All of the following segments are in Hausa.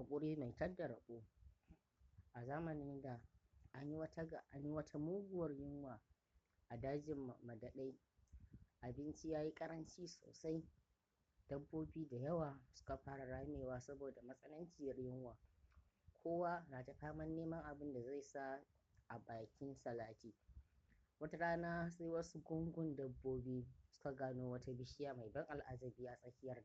haƙuri mai tadda rabo. A zamanin da an yi wata muguwar yunwa a dajin Madaɗai. Abinci ya yi ƙaranci sosai, dabbobi da yawa suka fara ramewa saboda matsananciyar yunwa. Kowa na ta faman neman abin da zai sa a bakin salati. Wata rana sai wasu gungun dabbobi suka gano wata bishiya mai ban al'ajabi a tsakiyar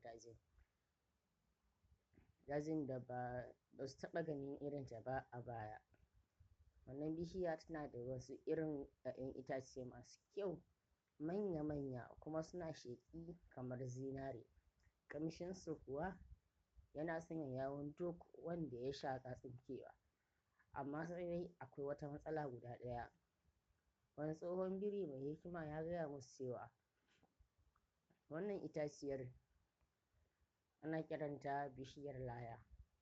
dajin da ba su taɓa ganin irinta ba a baya. Wannan bishiya tana da wasu irin 'ya'yan itace masu kyau, manya-manya kuma suna sheƙi kamar zinare. Ƙamshinsu kuwa yana sanya yawun duk wanda ya shaƙa tsinkewa. Amma sai dai akwai wata matsala guda ɗaya. Wani tsohon biri mai hikima ya gaya musu cewa wannan itaciyar ana kiranta bishiyar laya.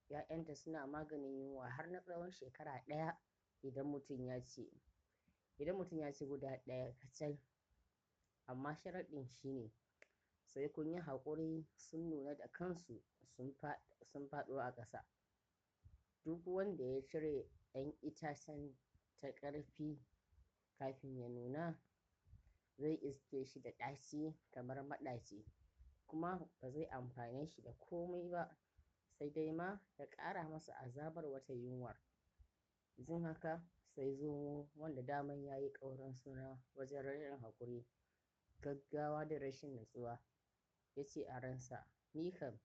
'Ya'yanta suna maganin yunwa har na tsawon shekara ɗaya idan mutum ya ci guda ɗaya kacal. Amma sharaɗin shi ne sai kun yi haƙuri sun nuna da kansu sun faɗo a ƙasa. Duk wanda ya cire ɗan itacen ta ƙarfi kafin ya nuna zai iske shi da ɗaci kamar maɗaci, kuma ba zai amfane shi da komai ba, sai dai ma ya ƙara masa azabar wata yunwar. Jin haka sai zomo, wanda daman ya yi ƙaurin suna wajen rashin haƙuri, gaggawa da rashin natsuwa, ya ce a ransa, ni kam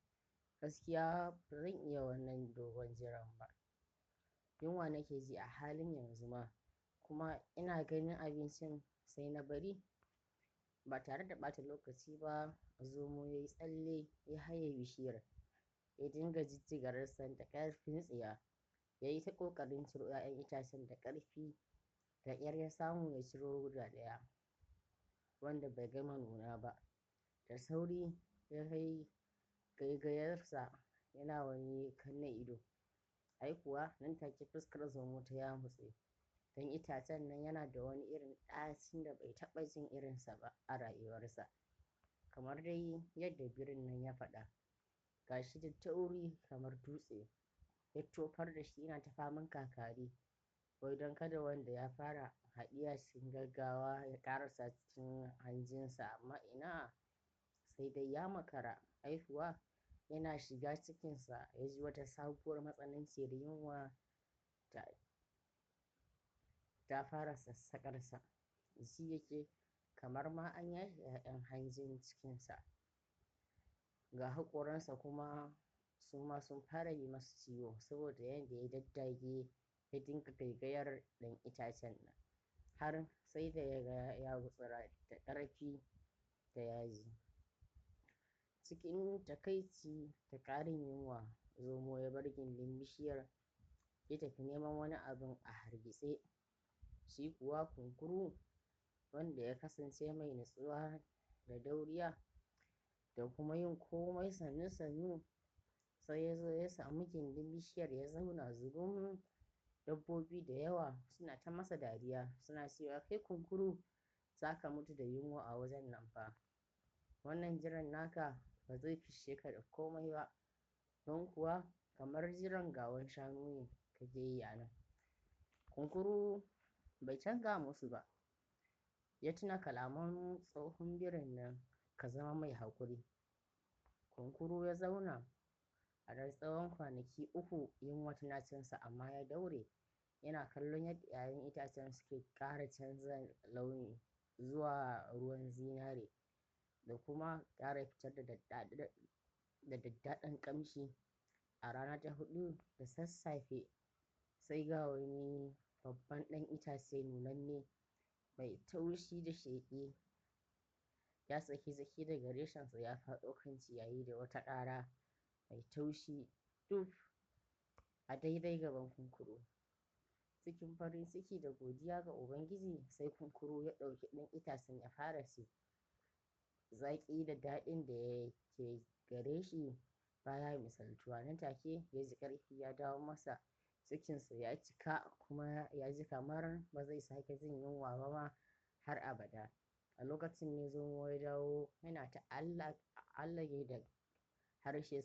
gaskiya ba zan iya wannan dogon jiran ba. Yunwa nake ji a halin yanzu ma, kuma ina ganin abincin sai na bari. Ba tare da ɓata lokaci ba, zomo ya yi tsalle ya haye bishiyar, ya dinga jijjiga rassan da ƙarfin tsiya. Ya yi ta ƙoƙarin ciro 'ya'yan itacen da ƙarfi, da ƙyar ya samu ya ciro guda ɗaya wanda bai gama nuna ba. Da sauri ya kai gaigayarsa yana wani kanna ido. Ai kuwa nan take fuskar zomo ta yamutse, don itacen nan yana da wani irin ɗacin da bai taɓa jin irinsa ba a rayuwarsa. Kamar dai yadda birin nan ya faɗa, ga shi da tauri kamar dutse. Ya tofar da shi yana ta faman kakari, wai don kada wanda ya fara haɗiya cikin gaggawa ya ƙarasa cikin hanjinsa, amma ina, sai dai ya makara. Ai kuwa yana shiga cikinsa ya ji wata sabuwar matsananciyar yunwa ta fara sassaƙarsa. Ji yake kamar ma an yashe 'ya'yan hanjin cikinsa, ga haƙoransa kuma su ma sun fara yi masa ciwo saboda yadda ya daddage ya dinga gaigayar ɗan itacen nan, har sai da ya ga ya gutsura da ƙarfi da yaji. Cikin takaici da ƙarin yunwa, zomo ya bar gindin bishiyar ya tafi neman wani abin a hargitse. Shi kuwa kunkuru, wanda ya kasance mai natsuwa da dauriya da kuma yin komai sannu-sannu, sai ya zo ya samu gindin bishiyar ya zauna zugum. Dabbobi da yawa suna ta masa dariya, suna cewa, kai kunkuru, za ka mutu da yunwa a wajen nan fa. Wannan jiran naka ba zai fishe ka da komai ba, don kuwa kamar jiran gawan shanu ne kake yi a nan. Kunkuru bai canza musu ba, ya tuna kalaman tsohon birin nan, ka zama mai haƙuri. Kunkuru ya zauna a tsawon kwanaki 3 yunwa tana cinsa, amma ya daure, yana kallon yadda 'ya'yan itacen suke ƙara canza launi zuwa ruwan zinare da kuma ƙara fitar da daddaɗan ƙamshi. A rana ta 4 da sassafe sai ga wani babban ɗan itace nunanne mai taushi da sheƙi ya saki daga reshensa ya faɗo kan ciyayi da wata ƙara mai taushi duf a daidai gaban kunkuru. Cikin farin ciki da godiya ga Ubangiji, sai kunkuru ya ɗauki ɗan itacen ya fara ci. Zaƙi da daɗin da yake gare shi baya misaltuwa. Nan take ya ji ƙarfi ya dawo masa, cikinsa ya cika kuma ya ji kamar ba zai sake jin yunwa ba ma har abada. A lokacin ne zomo ya dawo yana ta Allah da harshe